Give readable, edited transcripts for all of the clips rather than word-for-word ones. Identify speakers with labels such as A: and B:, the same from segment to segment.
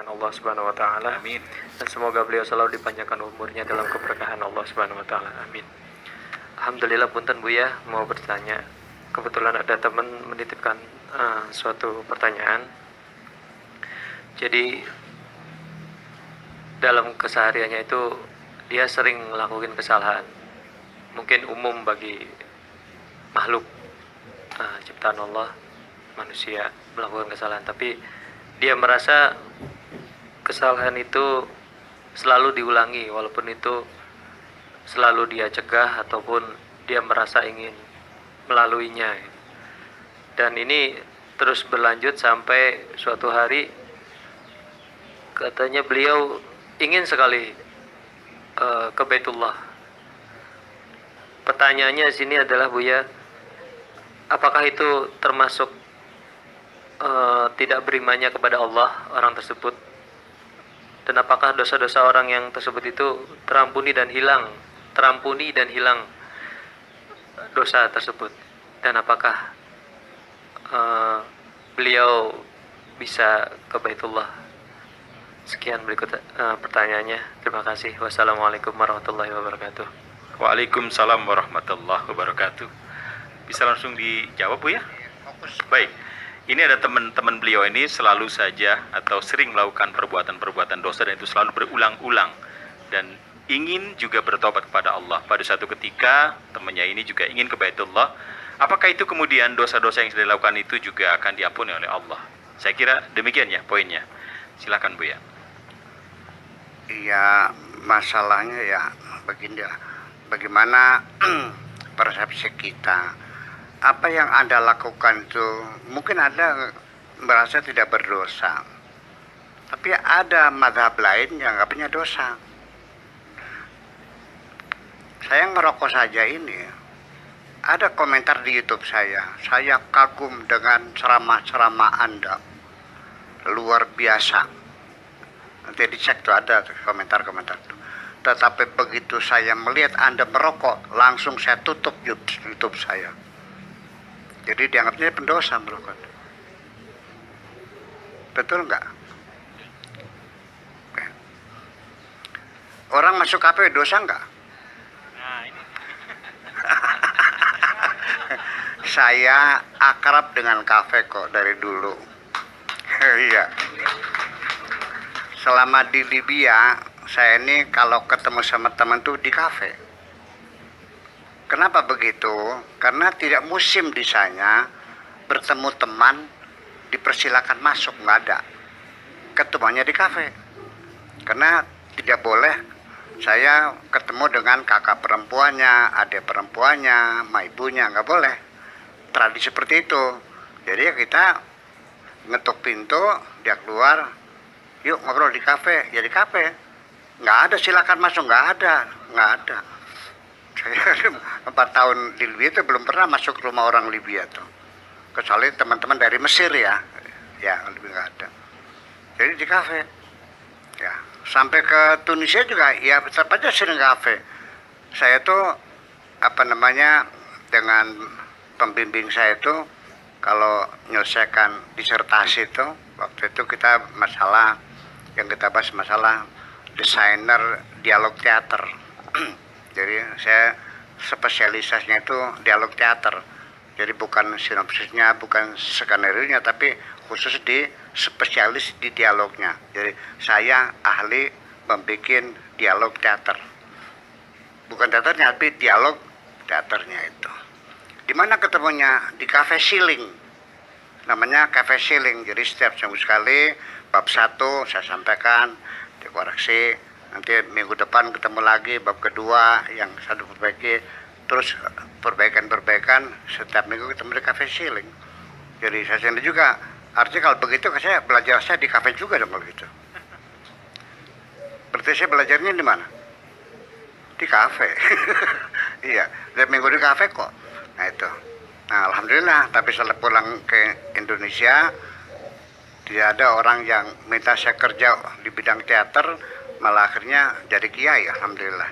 A: Allah Subhanahu wa taala.
B: Amin.
A: Dan semoga beliau selalu dipanjangkan umurnya dalam keberkahan Allah Subhanahu wa taala. Amin. Alhamdulillah, punten Bu ya, mau bertanya. Kebetulan ada teman menitipkan suatu pertanyaan. Jadi dalam kesehariannya itu dia sering melakukan kesalahan. Mungkin umum bagi makhluk ciptaan Allah, manusia melakukan kesalahan, tapi dia merasa kesalahan itu selalu diulangi, walaupun itu selalu dia cegah ataupun dia merasa ingin melaluinya. Dan ini terus berlanjut sampai suatu hari katanya beliau ingin sekali ke Baitullah. Pertanyaannya di sini adalah Buya, apakah itu termasuk tidak berimannya kepada Allah orang tersebut? Dan apakah dosa-dosa orang yang tersebut itu terampuni dan hilang dosa tersebut? Dan apakah beliau bisa ke Baitullah? Sekian berikut pertanyaannya. Terima kasih. Wassalamualaikum warahmatullahi wabarakatuh.
B: Waalaikumsalam warahmatullahi wabarakatuh. Bisa langsung dijawab Bu ya? Baik. Ini ada teman-teman beliau ini selalu saja atau sering melakukan perbuatan-perbuatan dosa dan itu selalu berulang-ulang dan ingin juga bertobat kepada Allah. Pada satu ketika temannya ini juga ingin ke Baitullah. Apakah itu kemudian dosa-dosa yang sudah dilakukan itu juga akan diampuni oleh Allah? Saya kira demikian ya poinnya. Silakan Bu ya.
C: Iya, masalahnya ya begini ya. Bagaimana persepsi kita? Apa yang Anda lakukan itu mungkin Anda merasa tidak berdosa, tapi ada mazhab lain yang nggak punya dosa. Saya ngerokok saja ini, ada komentar di YouTube saya kagum dengan ceramah-ceramah Anda, luar biasa. Nanti dicek tuh, ada komentar-komentar tuh. Tetapi begitu saya melihat Anda merokok, langsung saya tutup YouTube saya. Jadi dianggapnya pendosa merokok. Betul nggak? Orang masuk kafe dosa nggak?
B: Nah, ini.
C: Saya akrab dengan kafe kok dari dulu. Iya. Selama di Libya, saya ini kalau ketemu sama teman tuh di kafe. Kenapa begitu? Karena tidak musim di sana, bertemu teman dipersilakan masuk, nggak ada. Ketemunya di kafe. Karena tidak boleh saya ketemu dengan kakak perempuannya, adik perempuannya, sama ibunya, nggak boleh. Tradisi seperti itu. Jadi ya kita ngetuk pintu, dia keluar, yuk ngobrol di kafe, ya di kafe. Nggak ada silakan masuk, nggak ada. Saya 4 tahun di Libya itu belum pernah masuk rumah orang Libya tuh. Kecuali teman-teman dari Mesir ya lebih nggak ada. Jadi di kafe. Ya, sampai ke Tunisia juga ya tetap aja sering kafe. Saya tuh dengan pembimbing saya itu kalau menyelesaikan disertasi itu, waktu itu kita bahas masalah desainer dialog teater. Jadi saya spesialisasinya itu dialog teater. Jadi bukan sinopsisnya, bukan skenario-nya, tapi khusus di spesialis di dialognya. Jadi saya ahli membuat dialog teater. Bukan teaternya, tapi dialog teaternya itu. Di mana ketemunya? Di Cafe Shilling. Namanya Cafe Shilling. Jadi setiap seminggu sekali bab 1 saya sampaikan, dikoreksi. Nanti minggu depan ketemu lagi bab kedua yang satu perbaiki, terus perbaikan setiap minggu ketemu di Cafe Shilling. Jadi saya sendiri juga, artinya kalau begitu saya belajar saya di kafe juga dong kalau gitu. Berarti saya belajarnya di mana? Di kafe. Iya, setiap minggu di kafe kok. Nah itu. Nah alhamdulillah, tapi setelah pulang ke Indonesia tidak ada orang yang minta saya kerja di bidang teater, malah akhirnya jadi kiai, alhamdulillah.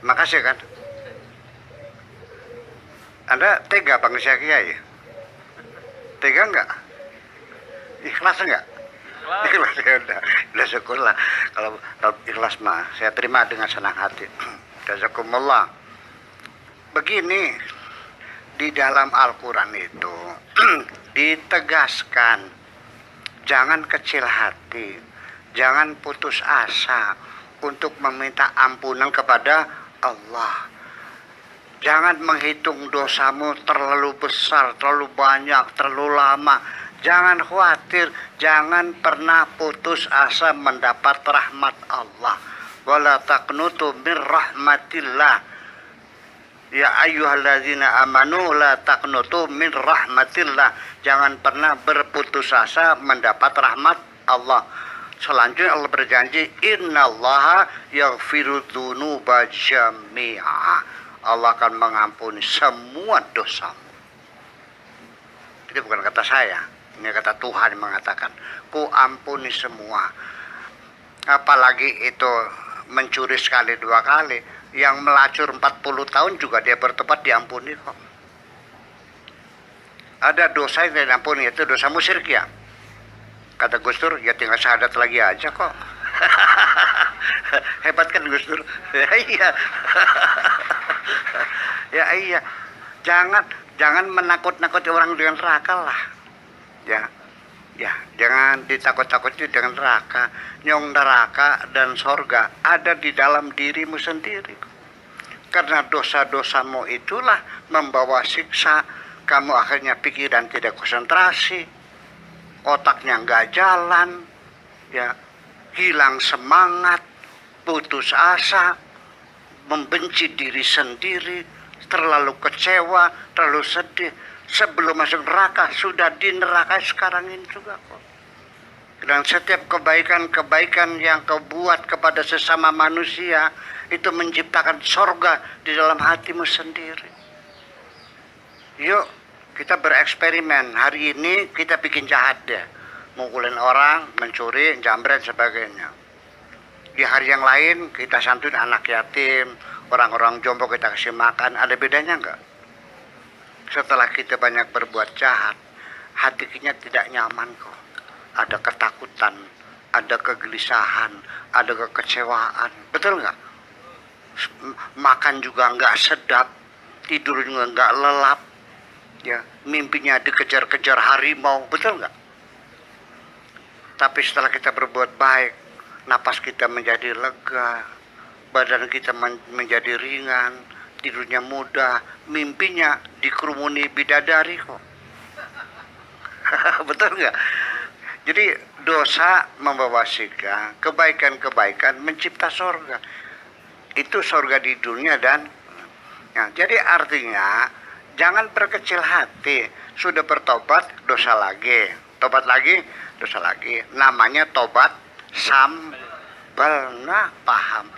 C: Makasih kan. Anda tega panggil saya kiai? Tega enggak? Ikhlas enggak?
B: Ikhlas.
C: Ya udah syukurlah. Kalau ikhlas mah saya terima dengan senang hati. Jazakumullah. Begini, di dalam Al-Quran itu ditegaskan, jangan kecil hati, jangan putus asa untuk meminta ampunan kepada Allah. Jangan menghitung dosamu terlalu besar, terlalu banyak, terlalu lama. Jangan khawatir, jangan pernah putus asa mendapat rahmat Allah. Wala taqnutu min rahmatillah. Ya ayyuhalladzina amanu la taqnutu min rahmatillah. Jangan pernah berputus asa mendapat rahmat Allah. Selanjutnya Allah berjanji, innallaha yaghfiru dzunuba jami'a. Allah akan mengampuni semua dosamu. Itu bukan kata saya, ini kata Tuhan yang mengatakan, ku ampuni semua. Apalagi itu mencuri sekali dua kali, yang melacur 40 tahun juga dia bertobat diampuni kok. Ada dosa yang tidak diampuni, itu dosa musyrik ya. Kata Gus Dur, ya tinggal syahadat lagi aja kok. Hebat kan Gus Dur? Iya. Ya iya. Jangan menakut-nakuti orang dengan neraka lah. Ya. Ya, jangan ditakut-takuti dengan neraka. Nyong neraka dan sorga ada di dalam dirimu sendiri. Karena dosa-dosamu itulah membawa siksa. Kamu akhirnya pikiran tidak konsentrasi, otaknya nggak jalan, ya, hilang semangat, putus asa, membenci diri sendiri, terlalu kecewa, terlalu sedih. Sebelum masuk neraka, sudah di neraka sekarang ini juga kok. Dan setiap kebaikan-kebaikan yang kau buat kepada sesama manusia, itu menciptakan sorga di dalam hatimu sendiri. Yuk, kita bereksperimen. Hari ini kita bikin jahat deh. Mukulin orang, mencuri, jambret, sebagainya. Di hari yang lain, kita santun anak yatim, orang-orang jompo kita kasih makan. Ada bedanya enggak? Setelah kita banyak berbuat jahat, hati kita tidak nyaman kok. Ada ketakutan, ada kegelisahan, ada kekecewaan. Betul nggak? Makan juga nggak sedap, tidur juga nggak lelap, ya, mimpinya dikejar-kejar harimau. Betul nggak? Tapi setelah kita berbuat baik, napas kita menjadi lega, badan kita menjadi ringan, tidurnya mudah, mimpinya dikerumuni bidadari kok. Betul nggak? Jadi dosa membawa siksa, kebaikan-kebaikan mencipta sorga. Itu sorga di dunia dan ya, jadi artinya jangan berkecil hati. Sudah bertobat, dosa lagi, tobat lagi, dosa lagi. Namanya tobat sambal. Nah, paham.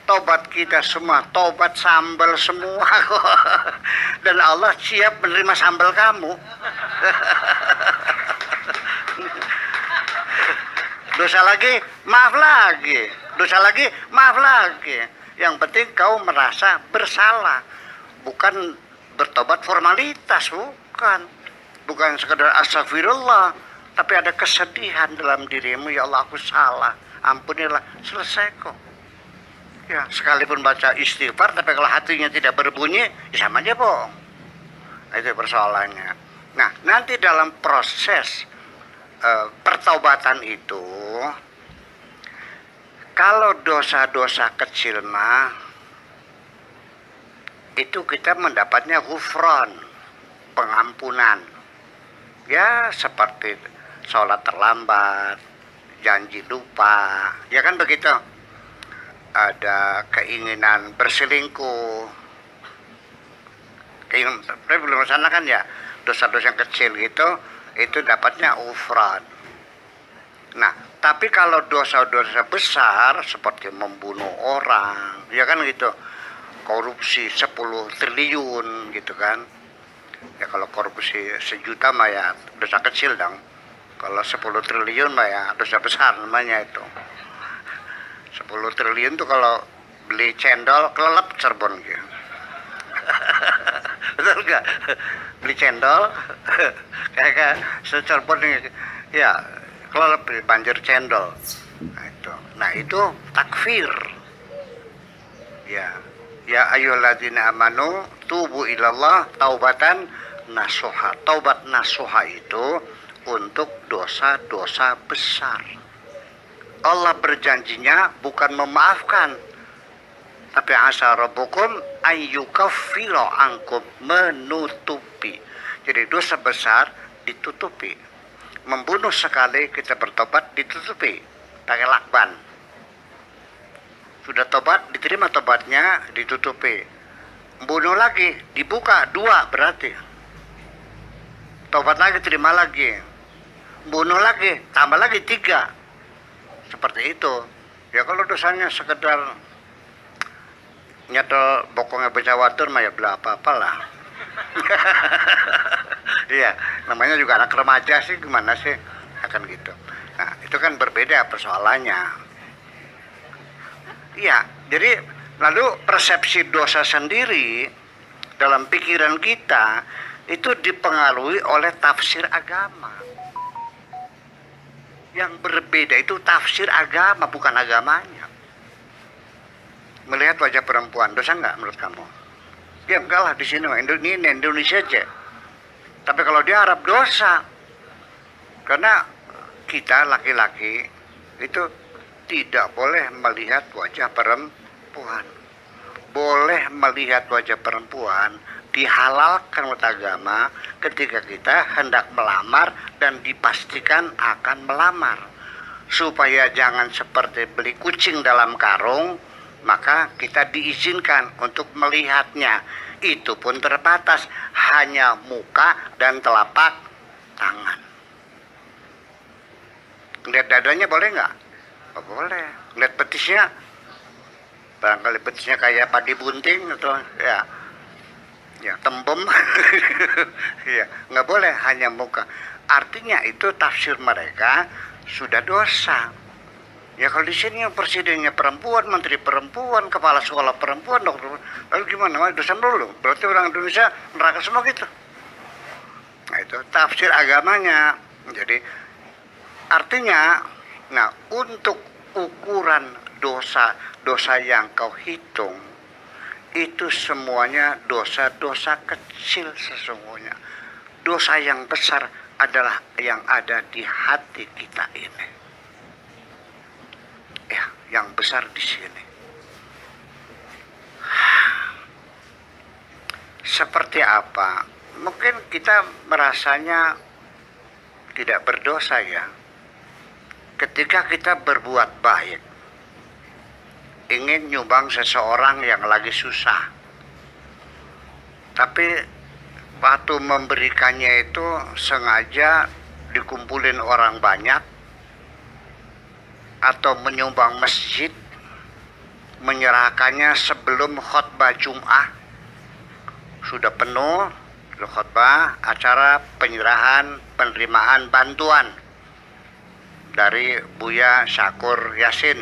C: Tobat kita semua, tobat sambal semua kok. Dan Allah siap menerima sambal kamu. Dosa lagi, maaf lagi. Dosa lagi, maaf lagi. Yang penting kau merasa bersalah. Bukan bertobat formalitas, bukan. Bukan sekedar astagfirullah. Tapi ada kesedihan dalam dirimu, ya Allah aku salah. Ampunilah, selesai kok. Ya, sekalipun baca istighfar, tapi kalau hatinya tidak berbunyi, ya sama aja bohong. Itu persoalannya. Nah, nanti dalam proses pertaubatan itu, kalau dosa-dosa kecil mah, itu kita mendapatnya ghufran, pengampunan. Ya, seperti sholat terlambat, janji lupa, ya kan begitu. Ada keinginan berselingkuh, keinginan belum sana kan ya, dosa-dosa yang kecil gitu, itu dapatnya ghufran. Nah, tapi kalau dosa-dosa besar seperti membunuh orang, ya kan gitu, korupsi 10 triliun gitu kan. Ya kalau korupsi 1 juta mah ya dosa kecil dong. Kalau 10 triliun mah ya dosa besar namanya itu. 10 triliun tuh kalau beli cendol kelelep Cirebon gitu. Betul nggak? Beli cendol kayak Cirebon ya kalau lebih banjir cendol. Nah itu takfir. Ya ayyuhalladzina amanu tubu ilallah taubatan nasuha. Taubat nasuha itu untuk dosa-dosa besar. Allah berjanjinya bukan memaafkan, tapi asa rabbukum ayyukaffira ankum, menutupi. Jadi dosa besar ditutupi. Membunuh sekali kita bertobat ditutupi pakai lakban. Sudah tobat, diterima tobatnya, ditutupi. Bunuh lagi, dibuka 2 berarti. Tobat lagi, terima lagi. Bunuh lagi, tambah lagi 3. Seperti itu. Ya kalau dosanya sekedar nyetel bokongnya becawatur mah ya bela apa-apalah. Iya, namanya juga anak remaja sih, gimana sih akan gitu. Nah, itu kan berbeda persoalannya. Iya, jadi lalu persepsi dosa sendiri dalam pikiran kita itu dipengaruhi oleh tafsir agama. Yang berbeda itu tafsir agama, bukan agamanya. Melihat wajah perempuan, dosa nggak menurut kamu? Ya enggak lah, di sini ini Indonesia aja. Tapi kalau di Arab dosa. Karena kita laki-laki itu tidak boleh melihat wajah perempuan. Boleh melihat wajah perempuan dihalalkan menurut agama ketika kita hendak melamar dan dipastikan akan melamar. Supaya jangan seperti beli kucing dalam karung, maka kita diizinkan untuk melihatnya. Itu pun terbatas, hanya muka dan telapak tangan. Lihat dadanya boleh nggak? Oh, boleh. Lihat betisnya, barangkali betisnya kayak padi bunting atau ya tembem. Ya nggak boleh, hanya muka. Artinya itu tafsir mereka sudah dosa. Ya kalau di sini yang presidennya perempuan, menteri perempuan, kepala sekolah perempuan, dokter, lalu gimana? Dosa dulu. Berarti orang Indonesia neraka semua gitu. Nah itu tafsir agamanya. Jadi artinya, nah untuk ukuran dosa yang kau hitung itu semuanya dosa-dosa kecil sesungguhnya. Dosa yang besar adalah yang ada di hati kita ini. Ya, yang besar di sini. Seperti apa? Mungkin kita merasanya tidak berdosa ya. Ketika kita berbuat baik, ingin nyumbang seseorang yang lagi susah, tapi waktu memberikannya itu sengaja dikumpulin orang banyak, atau menyumbang masjid, menyerahkannya sebelum khutbah Jum'ah, sudah penuh khutbah, acara penyerahan penerimaan bantuan dari Buya Syakur Yasin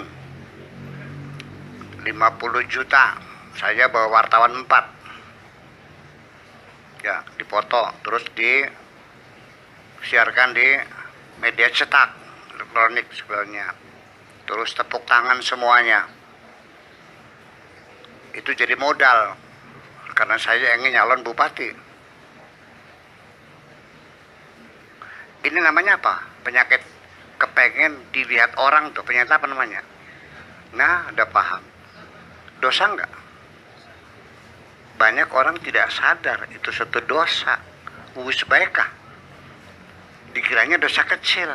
C: 50 juta, saya bawa wartawan 4 ya, dipoto terus disiarkan di media cetak elektronik sebelumnya, terus tepuk tangan semuanya. Itu jadi modal karena saya ingin nyalon bupati. Ini namanya apa? Penyakit kepengen dilihat orang tuh, penyakit apa namanya? Nah, udah paham. Dosa enggak? Banyak orang tidak sadar itu suatu dosa. Wisbaikah? Dikiranya dosa kecil.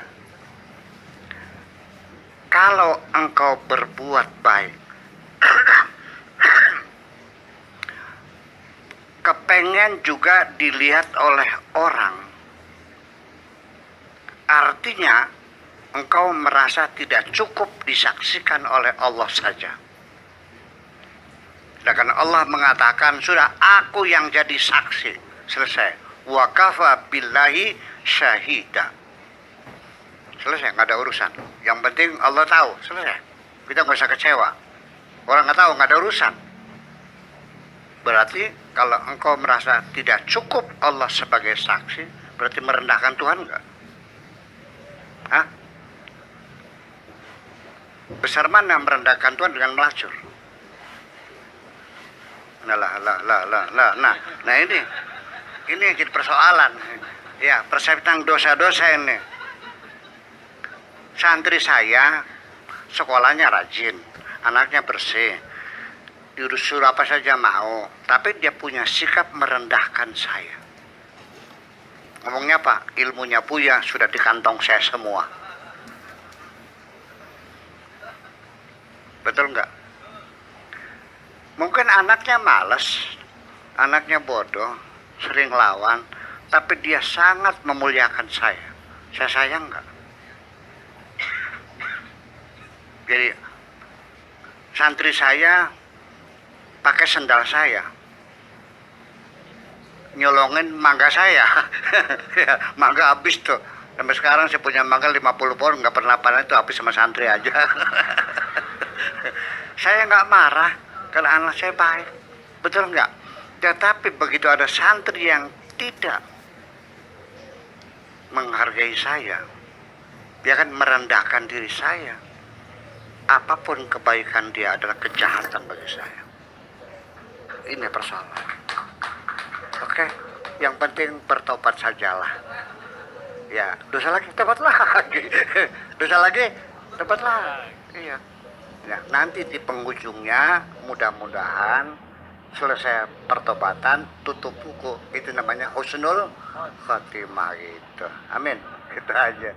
C: Kalau engkau berbuat baik, kepengen juga dilihat oleh orang, artinya engkau merasa tidak cukup disaksikan oleh Allah saja. Sedangkan Allah mengatakan, sudah aku yang jadi saksi, selesai. Wa kafa billahi syahida. Selesai, nggak ada urusan. Yang penting Allah tahu, selesai. Kita nggak usah kecewa. Orang nggak tahu, nggak ada urusan. Berarti kalau engkau merasa tidak cukup Allah sebagai saksi, berarti merendahkan Tuhan nggak? Hah? Besar mana merendahkan Tuhan dengan melacur? Nah ini yang jadi persoalan. Ya, persepsi tentang dosa-dosa ini. Santri saya sekolahnya rajin, anaknya bersih, disuruh apa saja mau, tapi dia punya sikap merendahkan saya. Ngomongnya apa? Ilmunya Buya sudah di kantong saya semua. Betul nggak? Mungkin anaknya malas, anaknya bodoh, sering lawan, tapi dia sangat memuliakan saya. Saya sayang nggak? Jadi santri saya pakai sendal saya, nyolongin mangga saya. Mangga habis tuh. Sampai sekarang saya punya mangga 50 pohon, nggak pernah panen, itu habis sama santri aja. Saya nggak marah karena anak saya baik, betul nggak? Tetapi begitu ada santri yang tidak menghargai saya, dia akan merendahkan diri saya. Apapun kebaikan dia adalah kejahatan bagi saya. Ini persoalan. Oke, yang penting bertobat sajalah. Ya, dosa lagi, tobat lagi. Dosa lagi, tobat lagi. Iya. Ya, nanti di penghujungnya mudah-mudahan selesai pertobatan, tutup buku. Itu namanya husnul khotimah itu. Amin. Itu aja.